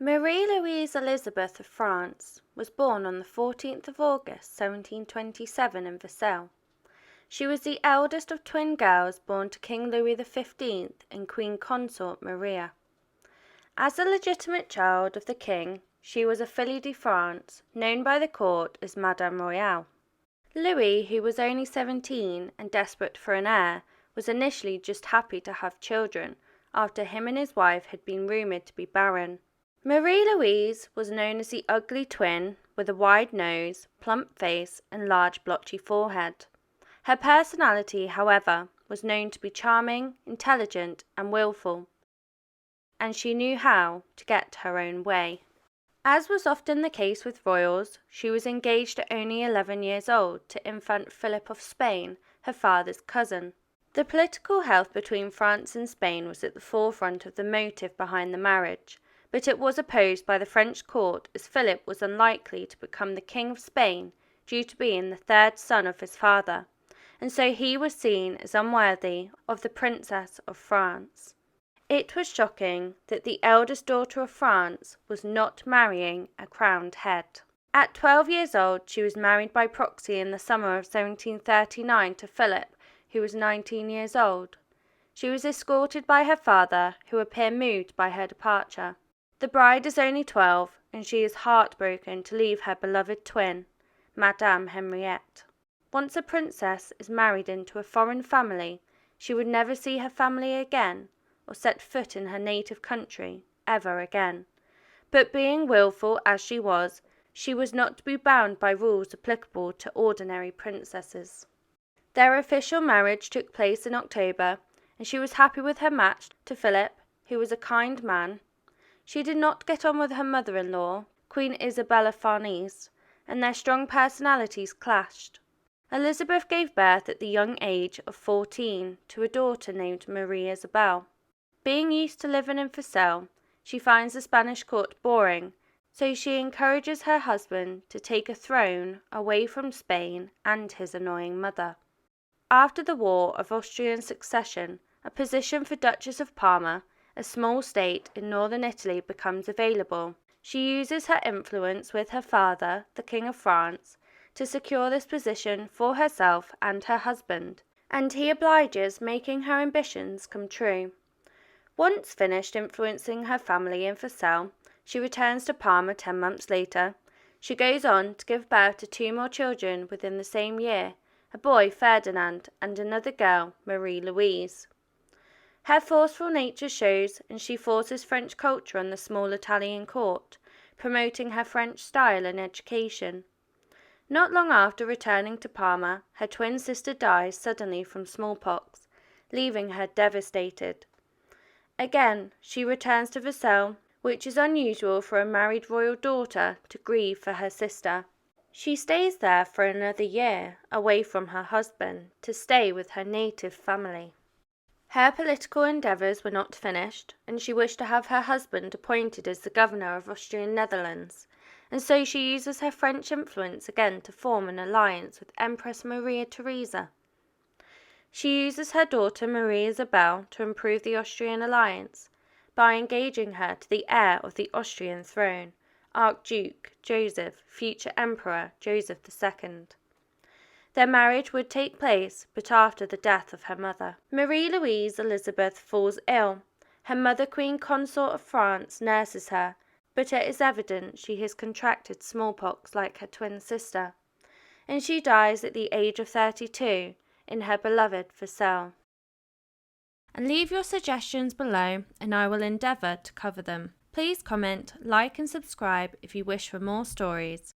Marie-Louise Elisabeth of France was born on the 14th of August 1727 in Versailles. She was the eldest of twin girls born to King Louis XV and Queen Consort Maria. As a legitimate child of the king, she was a Fille de France, known by the court as Madame Royale. Louis, who was only 17 and desperate for an heir, was initially just happy to have children after him and his wife had been rumoured to be barren. Marie-Louise was known as the ugly twin with a wide nose, plump face and large blotchy forehead. Her personality, however, was known to be charming, intelligent and willful, and she knew how to get her own way. As was often the case with royals, she was engaged at only 11 years old to Infant Philip of Spain, her father's cousin. The political health between France and Spain was at the forefront of the motive behind the marriage, but it was opposed by the French court as Philip was unlikely to become the King of Spain due to being the third son of his father, and so he was seen as unworthy of the Princess of France. It was shocking that the eldest daughter of France was not marrying a crowned head. At 12 years old, she was married by proxy in the summer of 1739 to Philip, who was 19 years old. She was escorted by her father, who appeared moved by her departure. The bride is only 12, and she is heartbroken to leave her beloved twin, Madame Henriette. Once a princess is married into a foreign family, she would never see her family again, or set foot in her native country ever again. But being wilful as she was not to be bound by rules applicable to ordinary princesses. Their official marriage took place in October, and she was happy with her match to Philip, who was a kind man. She did not get on with her mother-in-law, Queen Isabella Farnese, and their strong personalities clashed. Elizabeth gave birth at the young age of 14 to a daughter named Marie Isabel. Being used to living in Versailles, she finds the Spanish court boring, so she encourages her husband to take a throne away from Spain and his annoying mother. After the War of Austrian Succession, a position for Duchess of Parma, a small state in northern Italy, becomes available. She uses her influence with her father, the King of France, to secure this position for herself and her husband, and he obliges, making her ambitions come true. Once finished influencing her family in Versailles, she returns to Parma 10 months later. She goes on to give birth to 2 more children within the same year, a boy, Ferdinand, and another girl, Marie-Louise. Her forceful nature shows, and she forces French culture on the small Italian court, promoting her French style and education. Not long after returning to Parma, her twin sister dies suddenly from smallpox, leaving her devastated. Again, she returns to Versailles, which is unusual for a married royal daughter to grieve for her sister. She stays there for another year, away from her husband, to stay with her native family. Her political endeavours were not finished, and she wished to have her husband appointed as the governor of Austrian Netherlands, and so she uses her French influence again to form an alliance with Empress Maria Theresa. She uses her daughter Marie Isabel to improve the Austrian alliance by engaging her to the heir of the Austrian throne, Archduke Joseph, future Emperor Joseph II. Their marriage would take place, but after the death of her mother. Marie-Louise Elizabeth falls ill. Her mother, Queen Consort of France, nurses her, but it is evident she has contracted smallpox like her twin sister, and she dies at the age of 32 in her beloved Versailles. And leave your suggestions below and I will endeavour to cover them. Please comment, like and subscribe if you wish for more stories.